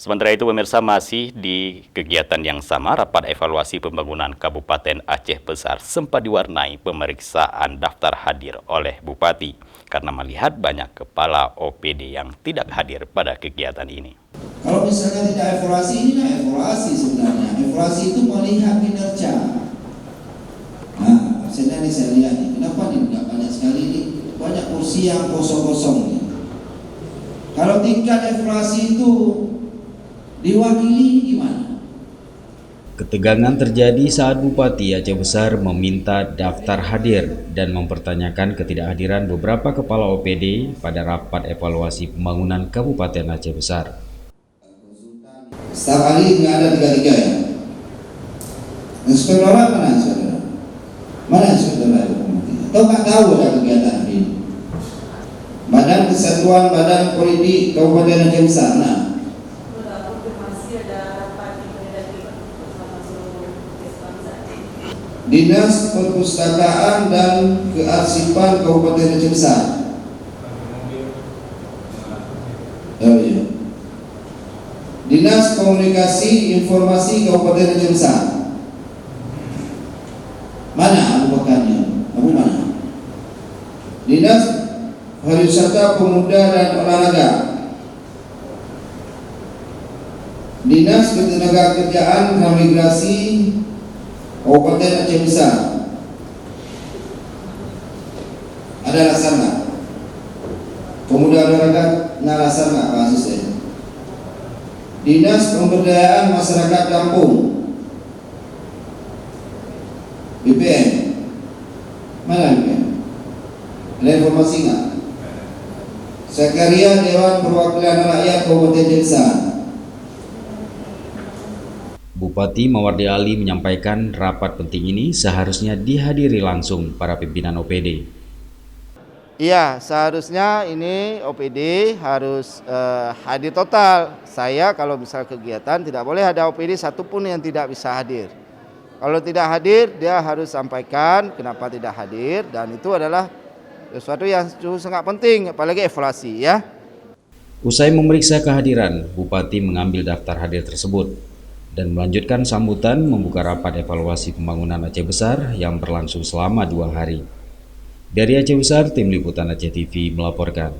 Sementara itu pemirsa, masih di kegiatan yang sama, rapat evaluasi pembangunan Kabupaten Aceh Besar sempat diwarnai pemeriksaan daftar hadir oleh Bupati karena melihat banyak kepala OPD yang tidak hadir pada kegiatan ini. Kalau misalnya tidak evaluasi, ini nah evaluasi sebenarnya. Evaluasi itu melihat kinerja. Nah, saya lihat nih, kenapa nih nggak banyak sekali nih, banyak kursi yang kosong-kosong nih. Kalau tingkat evaluasi itu diwakili gimana? Ketegangan terjadi saat Bupati Aceh Besar meminta daftar hadir dan mempertanyakan ketidakhadiran beberapa kepala OPD pada rapat evaluasi pembangunan Kabupaten Aceh Besar. Staf ahli nggak ada tiga-tiga ya? Inspektorat mana inspektorat? Mana inspektorat? Atau nggak tahu ada kegiatan ini? Badan Kesatuan Badan Politik Kabupaten Aceh Besar. Nah, Dinas Perpustakaan dan Kearsipan Kabupaten Aceh Besar. Oh iya. Dinas Komunikasi Informasi Kabupaten Aceh Besar. Mana Abu Bakarnya? Abu mana? Dinas Pariwisata Pemuda dan Olahraga. Dinas Ketenagakerjaan dan Migrasi Kabupaten Aceh Besar. Ada alasan nggak? Pemuda olahraga nggak alasan nggak Pak Asisten? Dinas Pemberdayaan Masyarakat Kampung, BPM. Mana BPM? Ada informasi nggak? Sekretariat Dewan Perwakilan Rakyat Kabupaten Aceh Besar. Bupati Mawardi Ali menyampaikan rapat penting ini seharusnya dihadiri langsung para pimpinan OPD. Iya, seharusnya ini OPD harus hadir total. Saya kalau misal kegiatan tidak boleh ada OPD satupun yang tidak bisa hadir. Kalau tidak hadir, dia harus sampaikan kenapa tidak hadir, dan itu adalah sesuatu yang sangat penting, apalagi evaluasi ya. Usai memeriksa kehadiran, Bupati mengambil daftar hadir tersebut dan melanjutkan sambutan membuka rapat evaluasi pembangunan Aceh Besar yang berlangsung selama 2 hari. Dari Aceh Besar, Tim Liputan Aceh TV melaporkan.